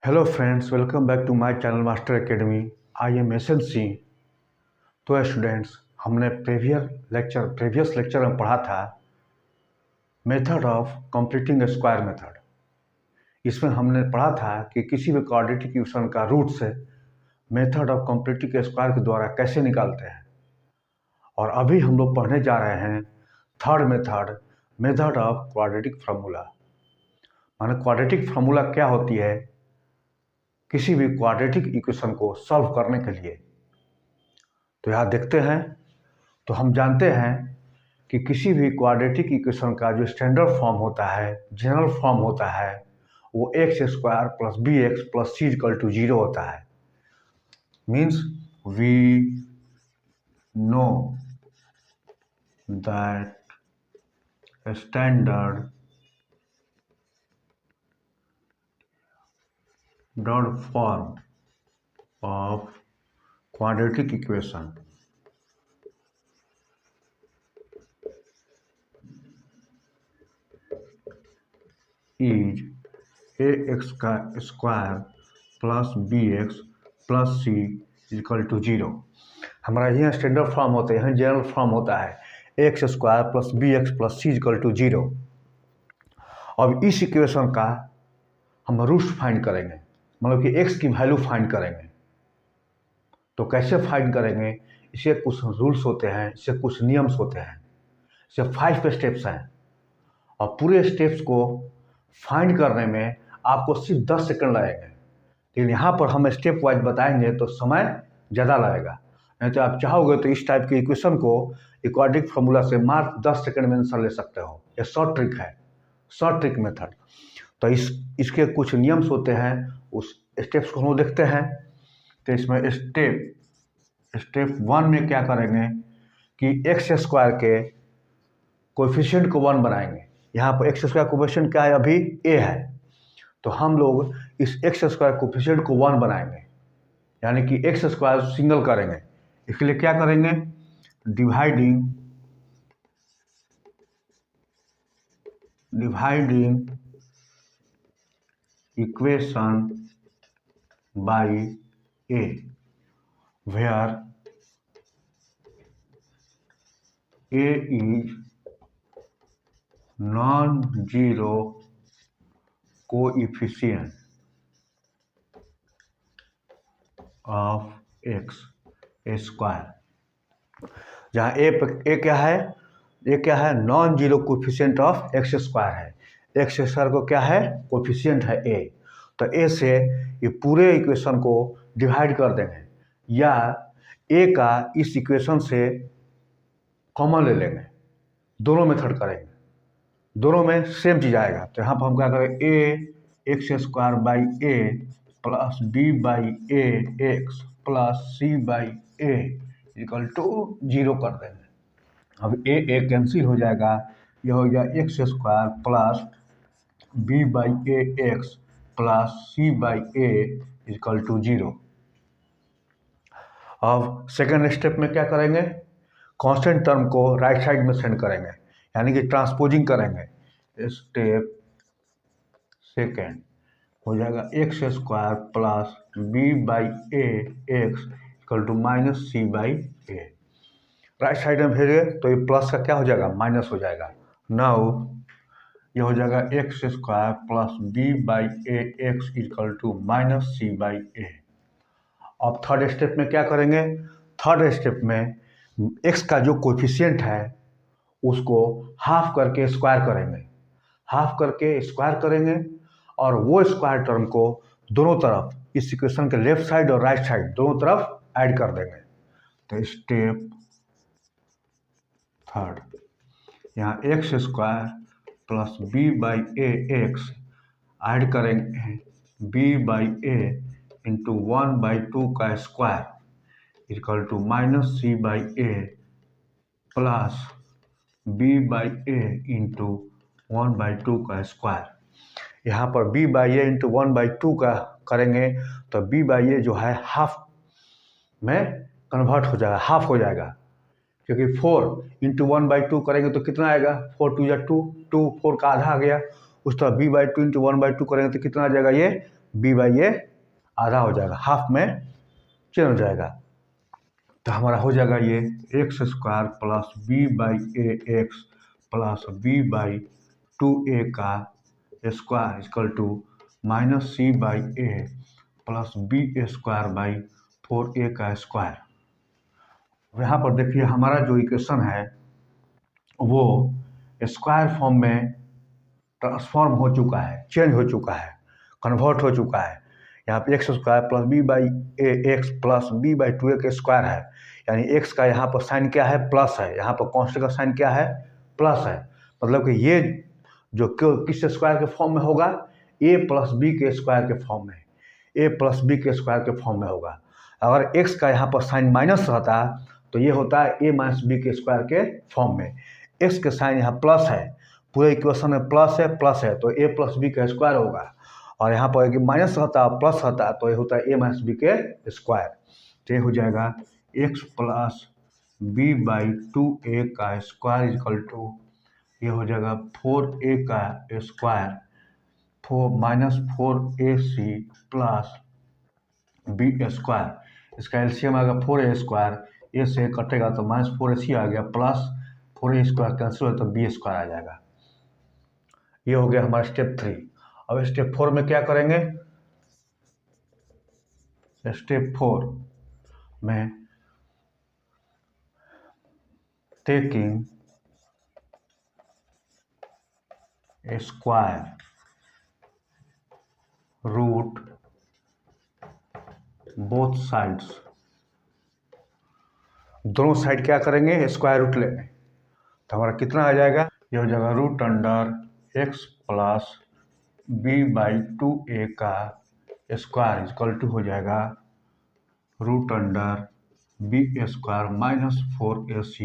Hello friends, welcome back to my channel master academy. I am S N Singh. तो students, हमने previous lecture में पढ़ा था method of completing square method. इसमें हमने पढ़ा था कि किसी भी क्वाड्रेटिक इक्वेशन का रूट से मेथड ऑफ कंप्लीटिंग स्क्वायर के द्वारा कैसे निकालते हैं। और अभी हम लोग पढ़ने जा रहे हैं third method of quadratic formula. माने क्वाड्रेटिक फार्मूला क्या होती है किसी भी क्वाड्रेटिक इक्वेशन को सॉल्व करने के लिए। तो यहाँ देखते हैं। तो हम जानते हैं कि किसी भी क्वाड्रेटिक इक्वेशन का जो स्टैंडर्ड फॉर्म होता है, जनरल फॉर्म होता है, वो x square plus B x plus C equal to 0 होता है। Means we know that standard form of quadratic equation is a x का square plus B x plus C equal to 0। हमारा यहाँ standard form होता है, यहाँ general form होता है x square plus B x plus C equal to 0। अब इस इक्वेशन का हम रूट्स फाइंड करेंगे, मतलब कि एक्स की वैल्यू फाइंड करेंगे। तो कैसे फाइंड करेंगे? इसके कुछ रूल्स होते हैं, इससे कुछ नियम्स होते हैं, इससे 5 स्टेप्स हैं। और पूरे स्टेप्स को फाइंड करने में आपको सिर्फ 10 सेकंड लगेंगे। लेकिन यहाँ पर हम स्टेप वाइज बताएंगे तो समय ज़्यादा लगेगा। नहीं तो आप चाहोगे तो इस टाइप की इक्वेशन को क्वाड्रेटिक फार्मूला से मात्र 10 सेकंड में आंसर ले सकते हो। ये शॉर्ट ट्रिक है, शॉर्ट ट्रिक मेथड। तो इसके कुछ नियम्स होते हैं, उस स्टेप्स को हम देखते हैं। तो इसमें स्टेप 1 में क्या करेंगे कि एक्स स्क्वायर के कोएफिशिएंट को 1 बनाएंगे। यहाँ पर एक्स स्क्वायर कोएफिशिएंट क्या है? अभी ए है। तो हम लोग इस एक्स स्क्वायर कोएफिशिएंट को 1 बनाएंगे, यानी कि एक्स स्क्वायर सिंगल करेंगे। इसके लिए क्या करेंगे? Dividing equation by A, where A is non zero coefficient of x square. जहाँ ए क्या है? ये क्या है? Non zero coefficient of x square है। एक्स स्क्वायर को क्या है? कोएफिशिएंट है ए। तो ए से ये पूरे इक्वेशन को डिवाइड कर देंगे, या ए का इस इक्वेशन से कॉमन ले लेंगे। दोनों मेथड करेंगे, दोनों में सेम चीज़ आएगा। तो यहाँ पर हम क्या करें? A x square by A plus B by A x plus C by A equal to 0 कर देंगे। अब ए कैंसिल हो जाएगा, यह हो गया x square plus B by A x plus C by A equal to 0। अब सेकेंड स्टेप में क्या करेंगे? कांस्टेंट टर्म को राइट साइड में सेंड करेंगे, यानी कि ट्रांसपोजिंग करेंगे। स्टेप सेकेंड हो जाएगा x square plus B by A x equal to minus C by A. Right side में भेजे तो ये प्लस का क्या हो जाएगा? माइनस हो जाएगा। नाउ ये हो जाएगा x square plus B by A x equal to minus C by a. अब थर्ड स्टेप में क्या करेंगे? थर्ड स्टेप में एक्स का जो कोएफिशिएंट है उसको हाफ करके स्क्वायर करेंगे, हाफ करके स्क्वायर करेंगे, और वो स्क्वायर टर्म को दोनों तरफ, इस इक्वेशन के लेफ्ट साइड और राइट साइड दोनों तरफ ऐड कर देंगे। तो स्टेप थर्ड, यहाँ x square plus B by A x add करेंगे बी बाई ए इंटू 1/2 का square equal to minus C by A plus B by A into 1/2 का स्क्वायर। यहाँ पर b बाई ए इंटू 1/2 का करेंगे तो b by ए जो है हाफ में कन्वर्ट हो जाएगा, हाफ हो जाएगा। क्योंकि 4 इंटू 1/2 करेंगे तो कितना आएगा? 4 2 या 2, 4 का आधा आ गया। उस तरह b/2 इंटू 1/2 करेंगे तो कितना आ जाएगा? ये बी बाई ए आधा हो जाएगा, हाफ में चेंज हो जाएगा। तो हमारा हो जाएगा ये x square plus B by A x plus B by 2a का square equal to minus C by A plus B square by 4a का स्क्वायर। यहाँ पर देखिए हमारा जो इक्वेशन है वो स्क्वायर फॉर्म में ट्रांसफॉर्म हो चुका है, चेंज हो चुका है, कन्वर्ट हो चुका है। यहाँ पे x square plus B by A x plus B by 2a का स्क्वायर है, यानी एक्स का यहाँ पर साइन क्या है, प्लस है, यहाँ पर कांस्टेंट का साइन क्या है, प्लस है। मतलब कि ये जो किस स्क्वायर के फॉर्म में होगा, ए प्लस बी के स्क्वायर के फॉर्म में, ए प्लस बी के स्क्वायर के फॉर्म में होगा। अगर एक्स का यहाँ पर साइन माइनस रहता तो ये होता है ए माइनस बी के स्क्वायर के फॉर्म में। एक्स के साइन यहाँ प्लस है, पूरे इक्वेशन में प्लस है तो ए प्लस बी का स्क्वायर होगा। और यहाँ पर एक माइनस रहता प्लस रहता तो ये होता है ए माइनस बी के स्क्वायर। तो ये हो जाएगा x plus B by 2a का स्क्वायर इक्वल टू ये हो जाएगा 4a का square 4 minus 4ac plus B square. इसका एलसीएम आएगा 4a स्क्वायर, ए से कटेगा तो माइनस 4ac आ गया, प्लस 4a स्क्वायर कैंसिल हो तो बी स्क्वायर आ जाएगा। ये हो गया हमारा स्टेप 3। अब स्टेप 4 में क्या करेंगे, स्टेप 4 में taking square root both sides, दोनों साइड क्या करेंगे, स्क्वायर रूट लेंगे। तो हमारा कितना आ जाएगा, ये हो जाएगा root under x plus B by 2a का स्क्वायर इक्वल टू हो जाएगा root under B square minus 4ac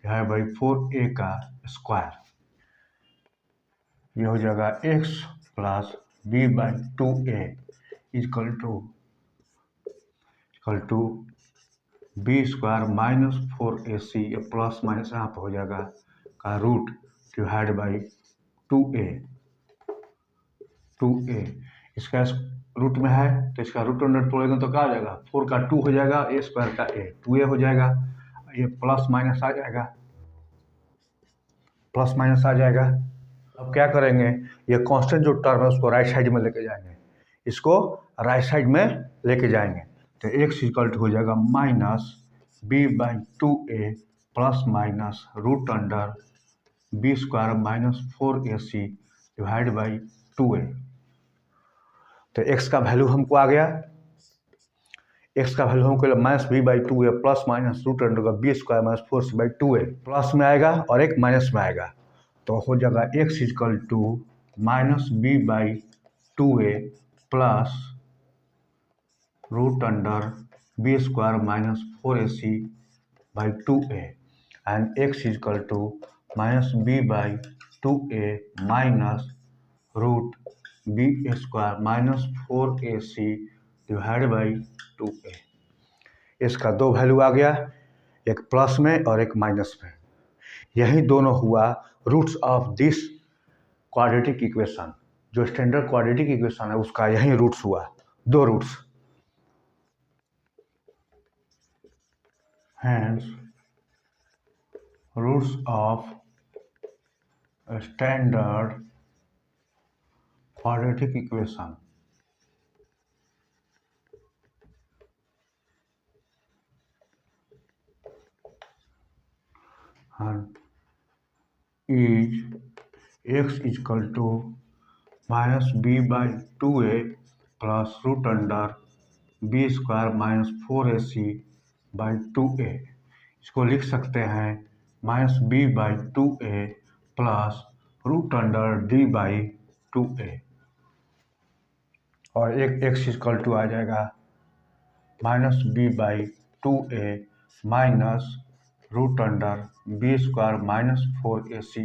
divide by 4a का स्क्वायर। ये हो जाएगा x plus B by 2a equal to B square minus 4ac plus minus यहाँ पर हो जाएगा का रूट डिवाइड बाई 2a। इसका रूट में है तो इसका रूट अंडर तोड़ेंगे तो क्या हो जाएगा, 4 का 2 हो जाएगा, a स्क्वायर का a 2a हो जाएगा, ये प्लस माइनस आ जाएगा, प्लस माइनस आ जाएगा। अब क्या करेंगे, ये कांस्टेंट जो टर्म है उसको राइट साइड में लेके जाएंगे, इसको राइट साइड में लेके जाएंगे तो x इक्वल टू हो जाएगा minus B by 2a plus minus root under B square minus 4ac divide by 2a। तो x का वैल्यू हमको आ गया, x का वैल्यू हमको minus B by 2a plus minus root under का b square minus 4c by 2a, plus में आएगा और एक माइनस में आएगा तो हो जाएगा x equal to minus B by 2a plus root under B square minus 4ac by 2a and x equal to minus B by 2a minus root B square minus 4ac divide by 2a। इसका दो value आ गया, एक plus में और एक minus में। यही दोनों हुआ roots of this quadratic equation, जो स्टैंडर्ड क्वाड्रेटिक इक्वेशन है उसका यही रूट्स हुआ, दो roots. Hence, roots of a standard quadratic equation is x equal to minus b by 2a plus root under b square minus 4ac by 2a। इसको लिख सकते हैं minus B by 2a plus root under d by 2a और एक x equal to आ जाएगा minus B by 2a minus root under B square minus 4ac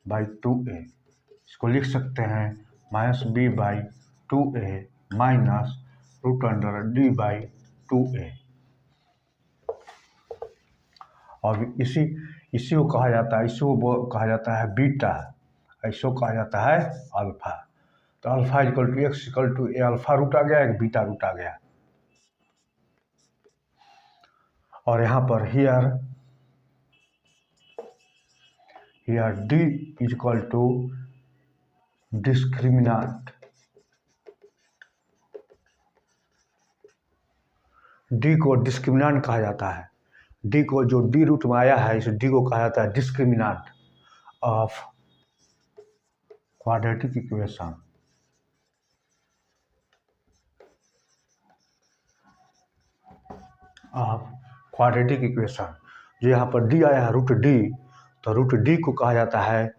by 2a। इसको लिख सकते हैं minus B by 2a minus root under d by 2a। और इसी को कहा जाता है, इसी को कहा जाता है बीटा, इसको कहा जाता है अल्फा। तो alpha equal to x equal to a alpha root आ गया, एक बीटा रूट आ गया। और यहाँ पर here D is equal to discriminant, D को डिस्क्रिमिनेंट कहा जाता है। डी को जो डी रूट में आया है, इस डी को कहा जाता है discriminant of quadratic equation. Quadratic equation जो यहाँ पर डी आया है रूट डी, तो रूट डी को कहा जाता है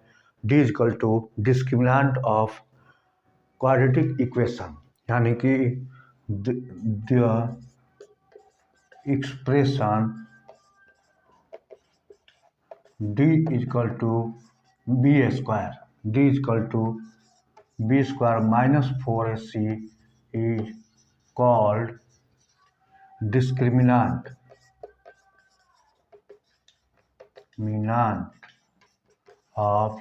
d is equal to discriminant of quadratic equation, यानी कि the expression d is equal to B square, d is equal to B square minus 4ac is called discriminant of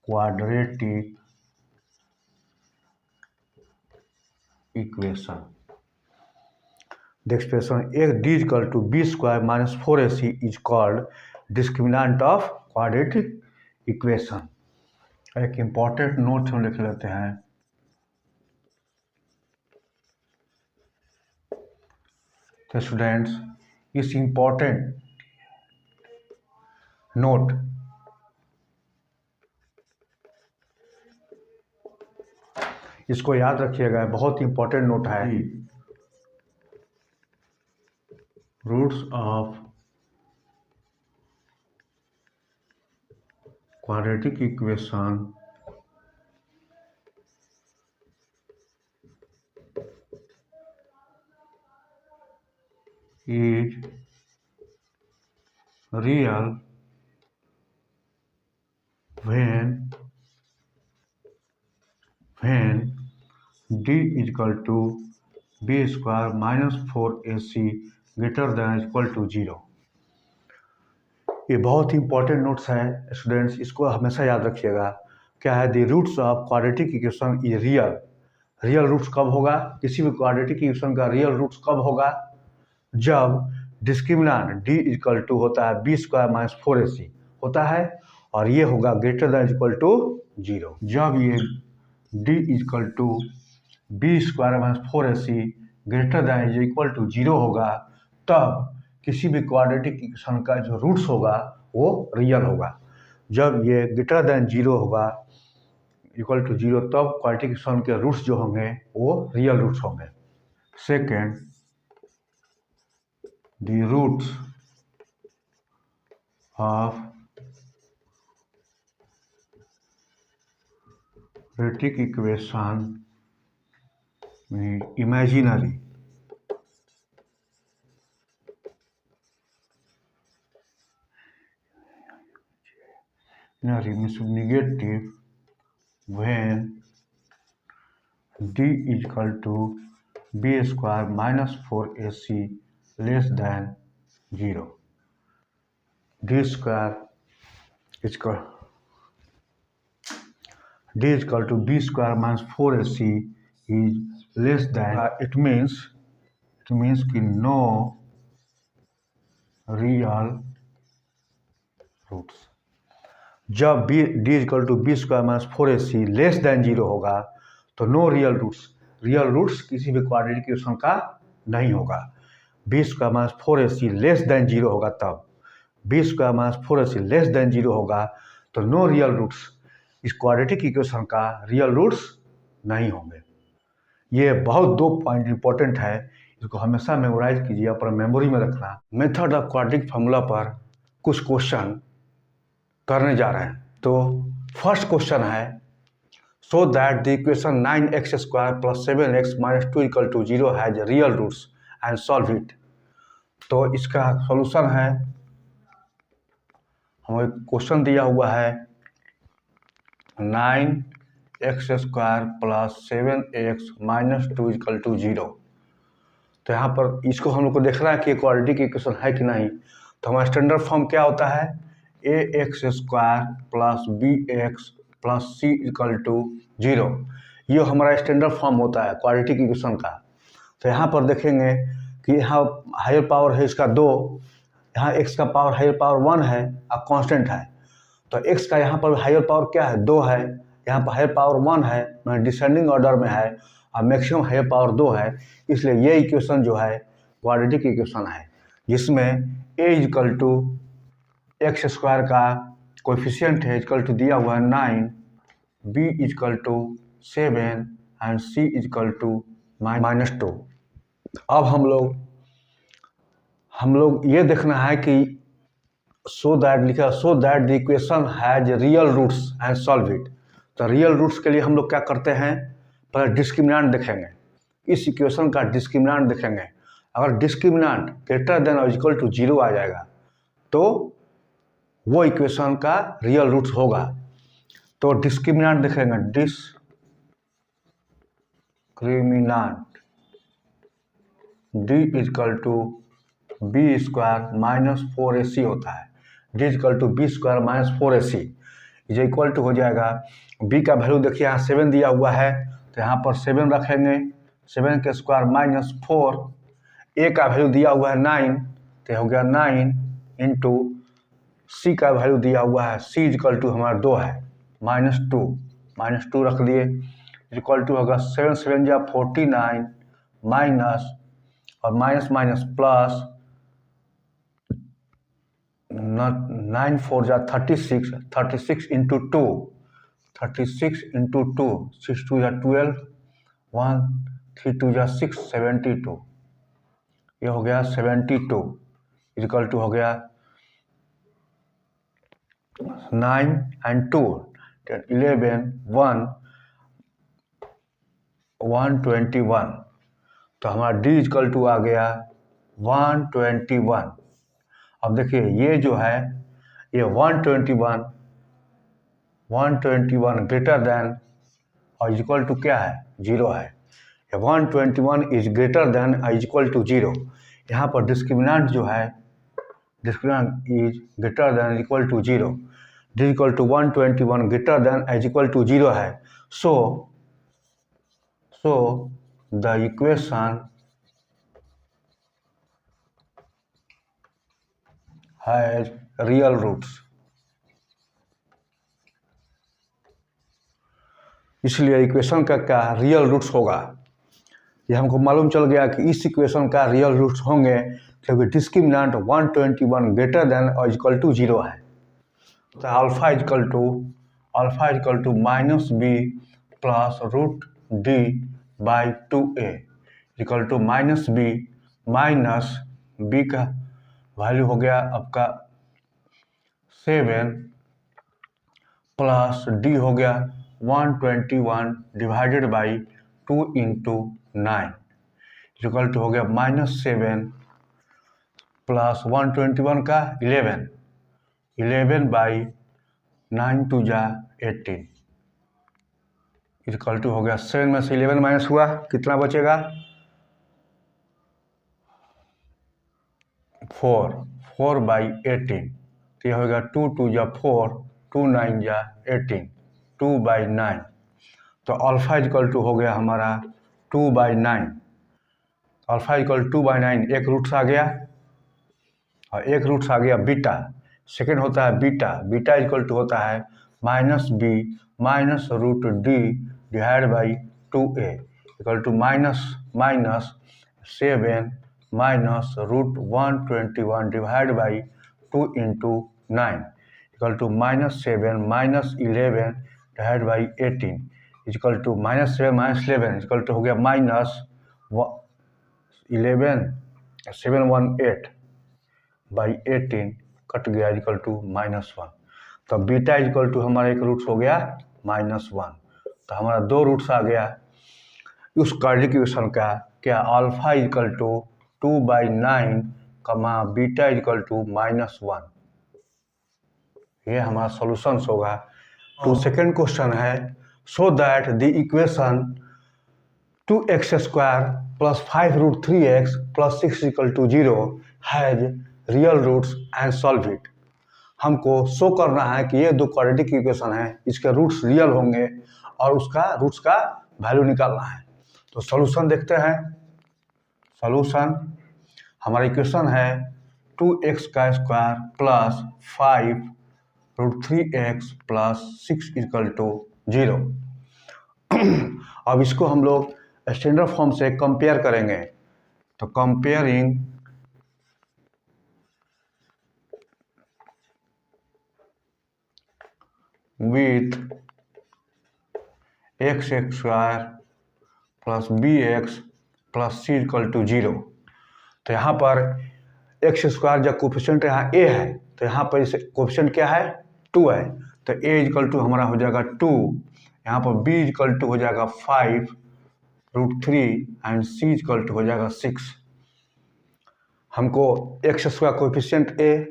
quadratic equation. The expression d is equal to b square minus 4ac is called discriminant of quadratic equation. एक important note हम लिख लेते हैं। तो students, इस important note इसको याद रखिएगा, बहुत इंपॉर्टेंट नोट है। Roots of quadratic equation is real when d is equal to b square minus 4ac greater than equal to 0। ये बहुत ही इंपॉर्टेंट नोट्स है स्टूडेंट्स, इसको हमेशा याद रखिएगा। क्या है? The roots of quadratic equation is real. Real roots कब होगा? किसी भी क्वाड्रेटिक इक्वेशन का रियल रूट्स कब होगा? जब डिस्क्रिमिनेंट d इक्वल टू होता है बी स्क्वायर माइनस 4ac होता है, और ये होगा ग्रेटर दैन इक्वल टू 0। जब ये d equal to B square minus 4ac greater than equal to 0 होगा, तब किसी भी क्वाड्रेटिक इक्वेशन का जो रूट्स होगा वो रियल होगा। जब ये ग्रेटर दैन 0 होगा इक्वल टू 0, तब क्वाड्रेटिक इक्वेशन के रूट्स जो होंगे वो रियल रूट्स होंगे। Second, the roots of quadratic equation imaginary, means negative when d is equal to b square minus 4ac less than 0। d square is equal to b square minus 4ac is less than it means कि no real roots। जब d is equal to b square minus 4ac less than 0 होगा तो no real roots, real roots किसी भी quadratic equation का नहीं होगा। B square minus 4ac less than 0 होगा, तब b square minus 4ac less than 0 होगा तो नो रियल रूट्स, इस क्वाड्रेटिक इक्वेशन का रियल रूट्स नहीं होंगे। ये बहुत दो पॉइंट इंपॉर्टेंट है, इसको हमेशा मेमोराइज कीजिए, अपना मेमोरी में रखना। मेथड ऑफ क्वाड्रेटिक फार्मूला पर कुछ क्वेश्चन करने जा रहे हैं। तो फर्स्ट क्वेश्चन है, so that the equation 9x square plus 7x minus 2 equal to 0 has real roots and solve it. तो इसका सॉल्यूशन है, हमें क्वेश्चन दिया हुआ है 9x square plus 7x minus 2 equal to 0। तो यहाँ पर इसको हम लोग को देखना है कि क्वाड्रेटिक इक्वेशन है कि नहीं। तो हमारा स्टैंडर्ड फॉर्म क्या होता है? ax square plus bx plus c equal to 0। ये हमारा स्टैंडर्ड फॉर्म होता है क्वाड्रेटिक इक्वेशन का। तो यहाँ पर देखेंगे कि यहाँ हायर पावर है इसका 2, यहाँ x का पावर हायर पावर 1 है और कांस्टेंट है। तो x का यहाँ पर हायर पावर क्या है 2 है, यहाँ पर हायर पावर 1 है, मतलब डिसेंडिंग ऑर्डर में है, और मैक्सिमम हायर पावर 2 है। इसलिए ये इक्वेशन जो है क्वाड्रेटिक इक्वेशन है, जिसमें a equal to x square का कोएफिशिएंट है इक्वल टू दिया हुआ है 9, b equal to 7 and c equal to -2। अब हम लोग ये देखना है कि so that the equation has real roots and solve it. तो रियल रूट्स के लिए हम लोग क्या करते हैं, पहले डिस्क्रिमिनेंट देखेंगे, इस इक्वेशन का डिस्क्रिमिनेंट देखेंगे। अगर डिस्क्रिमिनेंट ग्रेटर देन और इक्वल टू 0 आ जाएगा तो वो इक्वेशन का रियल रूट्स होगा। तो डिस्क्रिमिनेंट देखेंगे, discriminant d equal to B square minus 4ac होता है। d equal to B square minus 4ac is equal to हो जाएगा, b का वैल्यू देखिए यहाँ 7 दिया हुआ है तो यहाँ पर 7 रखेंगे, 7 के स्क्वायर माइनस 4, a का वैल्यू दिया हुआ है 9 तो हो गया 9 इंटू c का वैल्यू दिया हुआ है, c इक्वल टू हमारा 2 है, -2 रख दिए, इक्वल टू होगा 7 7 जा 49 माइनस और माइनस प्लस 9 4 जा 36 इंटू 2, 36 इंटू 2, 6 2 जा 12, 1 3 2 जा 6, 72, ये हो गया 72 इक्वल टू हो गया 9 एंड 2 11 121। तो हमारा d इक्वल टू आ गया 121। अब देखिए ये जो है ये 121 ग्रेटर देन और इक्वल टू क्या है 0 है। ये 121 इज ग्रेटर देन और इक्वल टू 0। यहाँ पर डिस्क्रिमिनेंट जो है discriminant is greater than equal to 0, d equal to 121 greater than as equal to 0 है। So the equation has real roots। इसलिए इक्वेशन का क्या रियल रूट्स होगा, ये हमको मालूम चल गया कि इस इक्वेशन का रियल रूट्स होंगे क्योंकि डिस्क्रिमिनेंट 121 ग्रेटर देन और इक्वल टू 0 है। तो alpha equal to minus b plus root d by 2a equal to minus b का वैल्यू हो गया आपका 7 प्लस डी हो गया 121 divided by 2 into 9 equal to हो गया -7 प्लस 121 का 11 बाई 9 2 जा 18 इक्वल टू हो गया 7 में से 11 माइनस हुआ कितना बचेगा 4 बाई 18 तो यह होगा 2 2 जा 4 2 9 जा 18 2 बाई 9। तो अल्फा इक्वल टू हो गया हमारा 2 बाई 9। अल्फा इक्वल 2 बाई 9 एक रूट्स आ गया और एक रूट्स आ गया बीटा। सेकेंड होता है बीटा इक्वल टू होता है minus b minus root d divide by 2a equal to minus 7 minus root 121 divide by 2 into 9 equal to -7 minus 11 divide by 18 equal to -7 equal to हो गया -11 718 by 18 cut गया equal to -1। तो beta equal to हमारा एक roots हो गया -1। तो हमारा 2 रूट्स आ गया उस क्वाड्रेटिक इक्वेशन का, क्या अल्फा इक्वल टू 2 बाई 9 कमा बीटा इक्वल टू -1। ये हमारा सॉल्यूशंस होगा। तो सेकेंड क्वेश्चन है so that the equation 2x² plus 5 root 3x plus 6 equal to 0 has real roots and solve it. हमको शो करना है कि ये दो क्वाड्रेटिक इक्वेशन है, इसके रूट्स रियल होंगे और उसका रूट्स का वैल्यू निकालना है। तो सॉल्यूशन देखते हैं। सॉल्यूशन हमारा इक्वेशन है 2x का square plus 5√3x plus 6 equal to 0। अब इसको हम लोग स्टैंडर्ड फॉर्म से कंपेयर करेंगे। तो comparing with x square plus bx plus c equal to 0। तो यहाँ पर x स्क्वायर जब कोफिशिएंट यहाँ a है तो यहाँ पर इसे कोफिशिएंट क्या है 2 है। तो a इक्वल टू हमारा हो जाएगा 2, यहाँ पर b इक्वल टू हो जाएगा 5√3 एंड c इक्वल टू हो जाएगा 6। हमको x स्क्वायर कोफिशिएंट a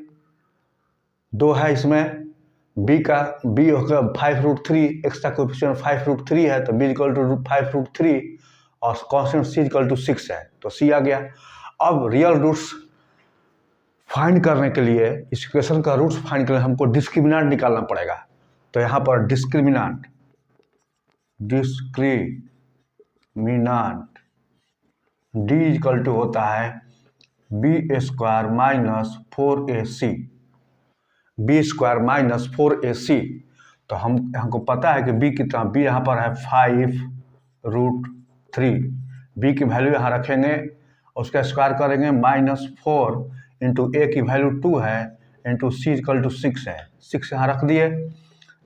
2 है, इसमें b होगा 5√3, x का कोफिशिएंट 5√3 है तो b इक्वल टू 5√3 और कांस्टेंट c इक्वल टू 6 है तो c आ गया। अब रियल रूट्स फाइंड करने के लिए, इस इक्वेशन का रूट्स फाइंड करने हमको डिस्क्रिमिनेंट निकालना पड़ेगा। तो यहाँ पर डिस्क्रिमिनेंट d इक्वल टू होता है b square minus 4ac, b square minus 4ac। तो हमको पता है कि b कितना, b यहाँ पर है 5√3, b की वैल्यू यहाँ रखेंगे, उसका स्क्वायर करेंगे, -4 इंटू ए की वैल्यू 2 है इंटू सी इक्वल टू 6 है, 6 यहाँ रख दिए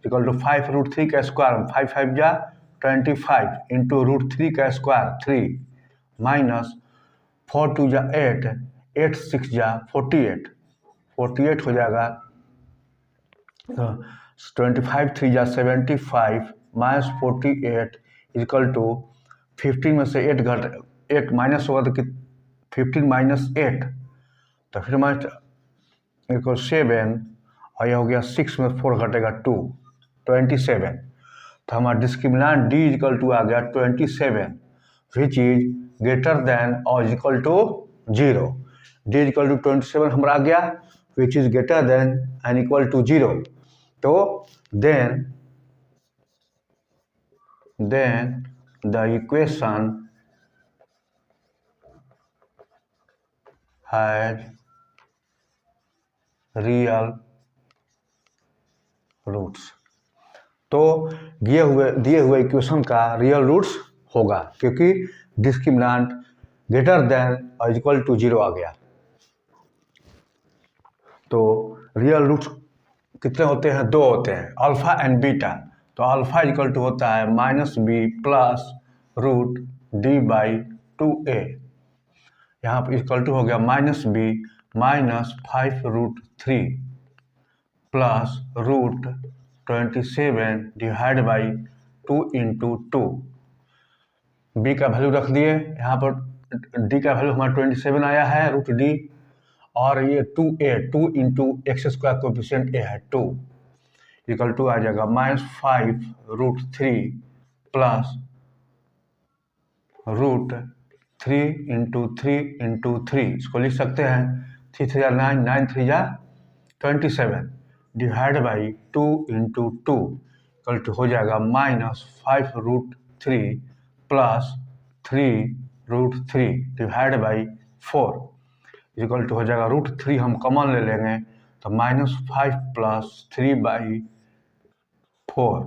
इक्वल टू 5√3 का स्क्वायर 5 5 जा 25 इंटू √3 का स्क्वायर 3 माइनस 4 2 जा 8, 8 6 जा 48, 48 हो जाएगा। 25 3 जा 75 माइनस 48 इक्वल टू 15 में से 8 माइनस होगा तो 15 माइनस 8 तो फिर हमारे इक्वल 7 और यह हो गया 6 में 4 घटेगा 2, 27। तो हमारा डिस्क्रिमिनेंट d इक्वल टू आ गया 27 विच इज ग्रेटर देन और equal to 0। d equal to 27 हमारा आ गया which is greater than and equal to 0। तो then the equation has real roots. तो दिए हुए इक्वेशन का रियल रूट्स होगा क्योंकि डिस्क्रिमिनेंट ग्रेटर देन और इक्वल टू 0 आ गया। तो रियल रूट्स कितने होते हैं? 2 होते हैं, अल्फा एंड बीटा। तो अल्फा इक्वल टू होता है -b प्लस √d/2a। यहाँ पर इक्वल टू हो गया -b minus 5√3 plus √27 divide by 2 into 2। b का वैल्यू रख दिए, यहाँ पर d का वैल्यू हमारा 27 आया है √d और ये 2 into x square coefficient a है 2 इक्वल टू आ जाएगा -5√3 प्लस √3 इंटू 3 इंटू 3, इसको लिख सकते हैं 3 3 9, 9 3 27 divide by 2 into 2 equal to हो जाएगा -5√3 plus 3√3 divide by 4 equal to हो जाएगा √3 हम कॉमन ले लेंगे तो -5 plus 3/4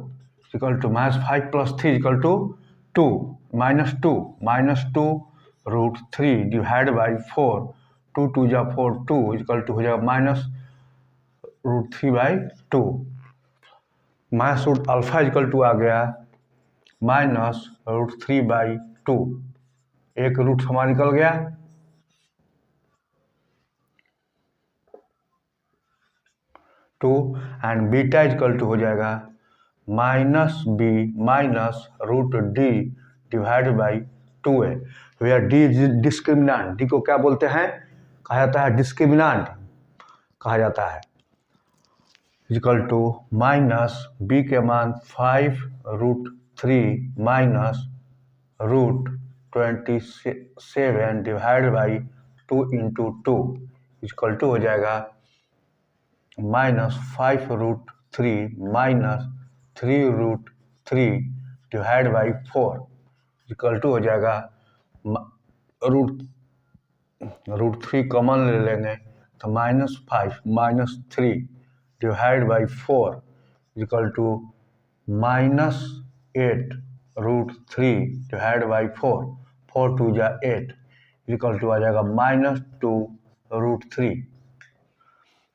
equal to -5 plus 3 equal to 2 -2 divide by 4, 2 2 जा 4 2 इक्वल टू हो जाएगा -√3/2 minus root alpha equal to आ गया -√3/2, एक रूट हमारा निकल गया। To and beta equal to हो जाएगा -b minus √d divide by 2a। भैया d डिस्क्रिमिनेंट, d को क्या बोलते हैं? कहा जाता है डिस्क्रिमिनेंट कहा जाता है। इक्वल टू -b के मान 5√3 minus √27 divide by 2 into 2 equal to हो जाएगा -5√3 minus 3√3 divide by 4 equal to हो जाएगा √3 कॉमन ले लेंगे तो -5 -3 divide by 4 equal to -8 √3 divide by 4 4 2 जा 8 इक्वल टू आ जाएगा -2 √3।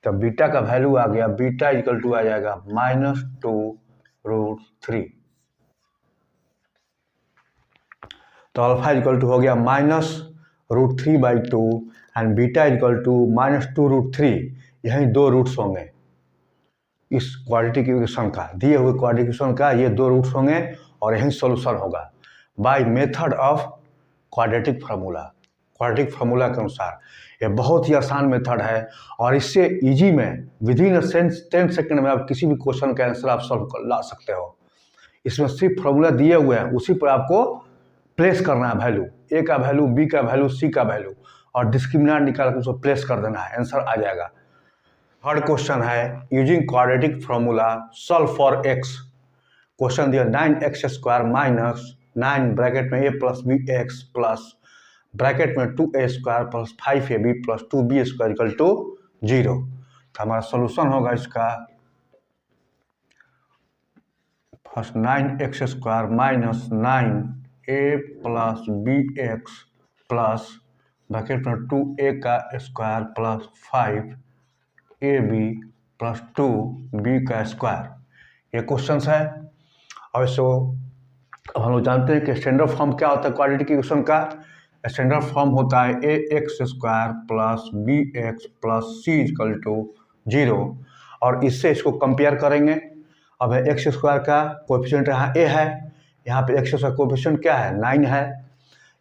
तो बीटा का वैल्यू आ गया, बीटा इक्वल टू आ जाएगा -2 √3। तो अल्फा इक्वल टू हो गया -√3/2 एंड बीटा इक्वल टू -2 √3। यही दो रूट्स होंगे इस क्वाड्रेटिक इक्वेशन का, दिए हुए क्वाड्रेटिक इक्वेशन का ये दो रूट्स होंगे और यही सॉल्यूशन होगा by method of quadratic formula. Quadratic formula के अनुसार ये बहुत ही आसान मेथड है और इससे इजी में विदिन 10 सेकंड में आप किसी भी क्वेश्चन का आंसर आप सॉल्व ला सकते हो। इसमें सिर्फ फार्मूला दिए हुए हैं, उसी पर आपको प्लेस करना है वैल्यू, ए का वैल्यू, बी का वैल्यू, सी का वैल्यू और डिस्क्रिमिनेंट निकाल कर उसको प्लेस कर देना है, आंसर आ जाएगा। थर्ड क्वेश्चन है using quadratic formula solve for x. Question दिया 9x² माइनस 9 ब्रैकेट में a plus B x plus bracket में 2a² plus 5ab plus 2b² equal to 0। तो हमारा सोल्यूशन होगा इसका first 9x² minus 9a plus B x plus bracket में 2a² plus 5ab plus 2b²। ये question है और इसको हम लोग जानते हैं कि स्टैंडर्ड फॉर्म क्या होता है क्वाड्रेटिक इक्वेशन का। स्टैंडर्ड फॉर्म होता है ax² plus bx plus c equal to 0 और इससे इसको कंपेयर करेंगे। अब x² का कोएफिशिएंट यहाँ a है, यहाँ पे x का कोएफिशिएंट क्या है 9 है,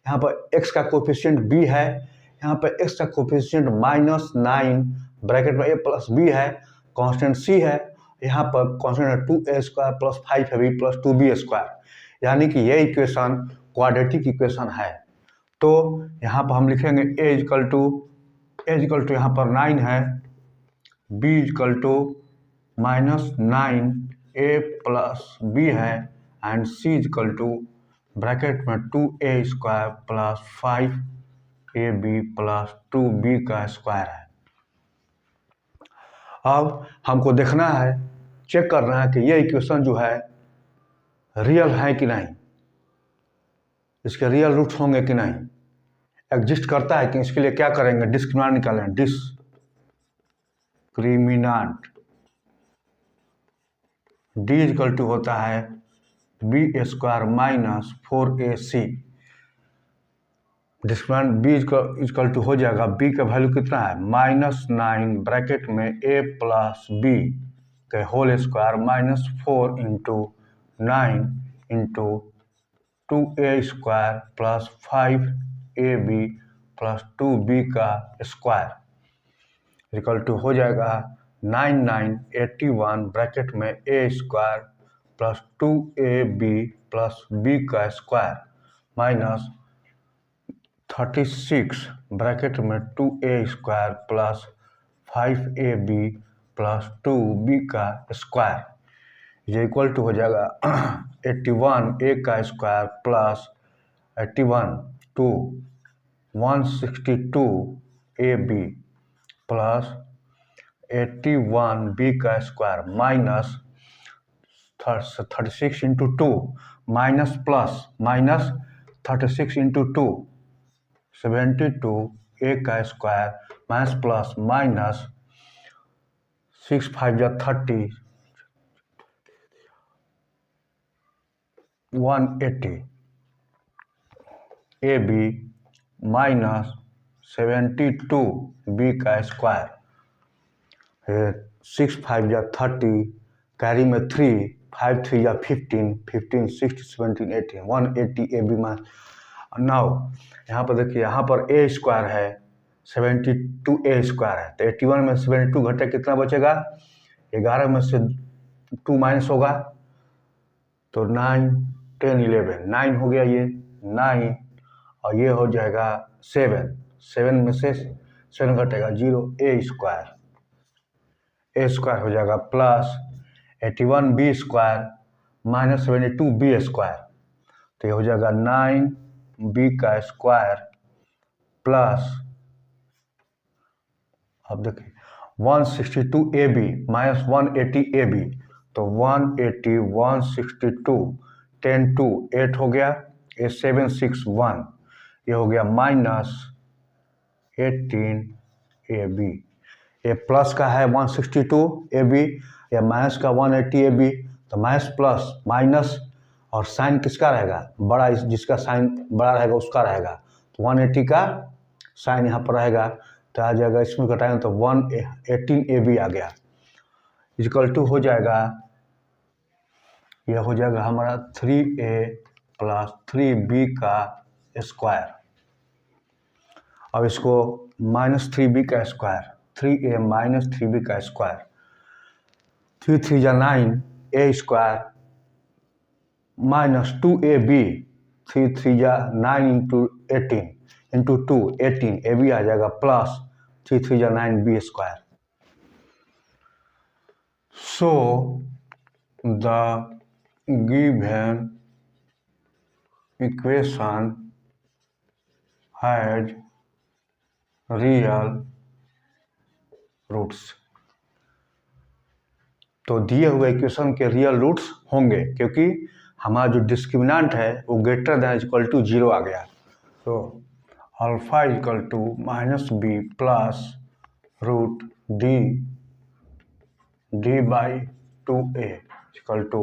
यहाँ पर x का कोएफिशिएंट b है, यहाँ पर x का कोएफिशिएंट -9 ब्रैकेट में a प्लस b है, कांस्टेंट c है, यहाँ पर constant 2a² plus 5ab plus 2b², यानी कि ये इक्वेशन क्वाड्रेटिक इक्वेशन है। तो यहाँ पर हम लिखेंगे a इक्वल टू यहाँ पर 9 है, b equal to -9a plus b है and c equal to bracket में 2a² plus 5ab plus 2b² है। अब हमको देखना है, चेक करना है कि ये इक्वेशन जो है रियल है कि नहीं, इसके रियल रूट्स होंगे कि नहीं, एग्जिस्ट करता है कि। इसके लिए क्या करेंगे, डिस्क्रिमिनेंट निकालेंगे। डिस्क्रिमिनेंट d इक्वल टू होता है b² minus 4ac। Discriminant b equal to हो जाएगा, b का वैल्यू कितना है -9 ब्रैकेट में a प्लस b के whole square minus 4 into 9 into 2a² plus 5ab plus 2b² equal to हो जाएगा 9981 ब्रैकेट में a² plus 2ab plus b² minus 36 bracket में 2a² plus 5ab plus 2b² ये इक्वल टू हो जाएगा 81a² plus 81 two 162ab plus 81b² minus 36 into 2 minus plus minus 36 into 2 72a² minus plus minus 6 5 जा 30 180 ab minus 72b²। 6 5 जा 30 carry में 3 5 3 या 15 15 16 17 18 180 ab minus. Now यहाँ पर देखिए, यहाँ पर a² है 72a² है, तो 81 में 72 घटे कितना बचेगा, 11 में से 2 माइनस होगा तो 9 10 11 9 हो गया, ये 9 और ये हो जाएगा 7 में से 7 घटेगा 0 a² हो जाएगा प्लस 81b² माइनस 72b²। तो ये हो जाएगा 9b का स्क्वायर प्लस, अब देखिए 162ab माइनस 180ab, तो 180 162 10 2 8 हो गया, ये 761, ये हो गया माइनस 18ab। ये प्लस का है 162ab, या माइनस का 180ab, तो माइनस प्लस माइनस, और साइन किसका रहेगा, बड़ा, जिसका साइन बड़ा रहेगा उसका रहेगा, तो 180 का साइन यहाँ पर रहेगा, तो आ जाएगा, इसमें घटाएंगे तो 118ab आ गया, इक्वल टू हो जाएगा, यह हो जाएगा हमारा 3a प्लस 3b का स्क्वायर। अब इसको माइनस 3b का स्क्वायर, 3a माइनस 3b का स्क्वायर, 3 3 जा 9, a स्क्वायर माइनस 2ab, 3 3 जा 9 इंटू 18 इंटू 2 18, ab आ जाएगा प्लस 3 3 जा 9b square. So the given equation has real roots. तो दिए हुए इक्वेशन के रियल रूट्स होंगे, क्योंकि हमारा जो डिस्क्रिमिनेंट है वो ग्रेटर दैन इक्वल टू 0 आ गया। तो alpha equal to minus b plus root d by 2a equal to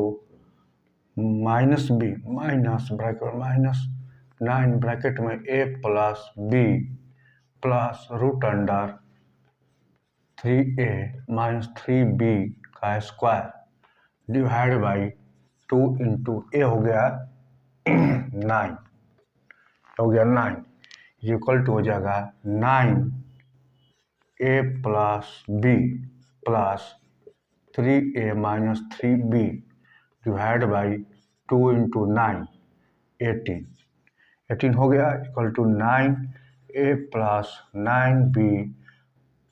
minus b minus bracket minus 9 bracket में a plus b plus root under 3a minus 3b का square divide by 2 into a हो गया 9, हो गया 9, equal to हो जाएगा 9a plus b plus 3a minus 3b divide by 2 into 9 18 हो गया, equal to 9a plus 9b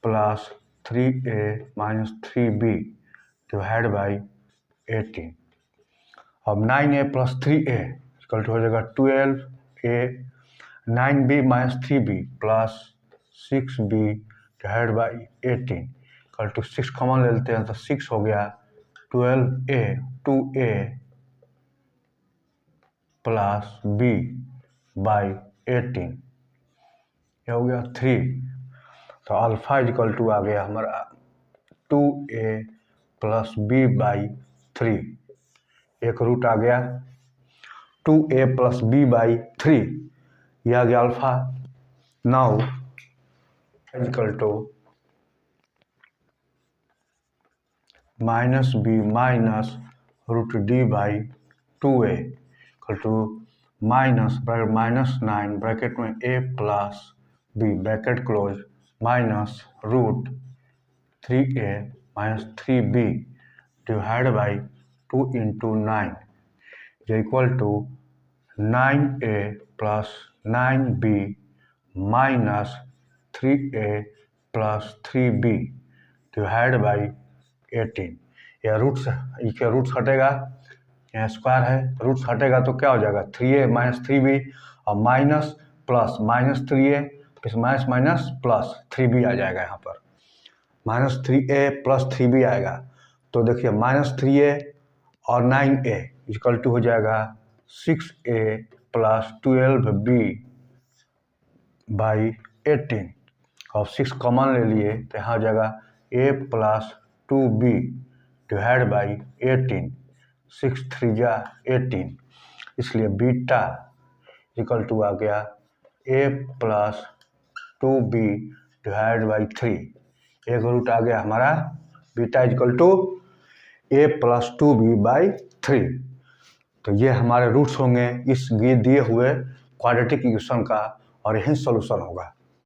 plus 3a minus 3b divide by 18। अब 9a plus 3a equal to हो जाएगा 12a, 9b minus 3b plus 6b divide by 18 equal to 6 common ले लेते हैं तो 6 हो गया 12a 2a plus b by 18, यह हो गया 3। तो अल्फा इक्वल टू आ गया हमारा 2a प्लस b बाई 3, एक रूट आ गया 2a प्लस b बाई 3, यह आ गया alpha. Now equal to minus b minus root d by 2a equal to minus bracket minus 9 bracket में a plus b bracket close minus root 3a minus 3b divide by 2 into 9 equal to 9a plus 9b minus 3a plus 3b divide by 18। यह roots, इसके roots हटेगा, यहाँ square है, roots हटेगा तो क्या हो जाएगा 3a माइनस 3b और माइनस प्लस माइनस 3a फिर माइनस माइनस प्लस 3b आ जाएगा, यहाँ पर माइनस 3a प्लस 3b आएगा। तो देखिए माइनस 3a और 9a इक्वल टू हो जाएगा 6a प्लस 12b बाई 18 और 6 कॉमन ले लिए तो यहाँ हो जाएगा a plus 2b divide by 18, 6 3 जा 18, इसलिए बीटा इक्वल टू आ गया a plus 2b divide by 3, एक रूट आ गया हमारा beta equal to a plus 2b by 3। तो ये हमारे रूट्स होंगे इस दिए हुए क्वाड्रेटिक इक्वेशन का और यही सॉल्यूशन होगा।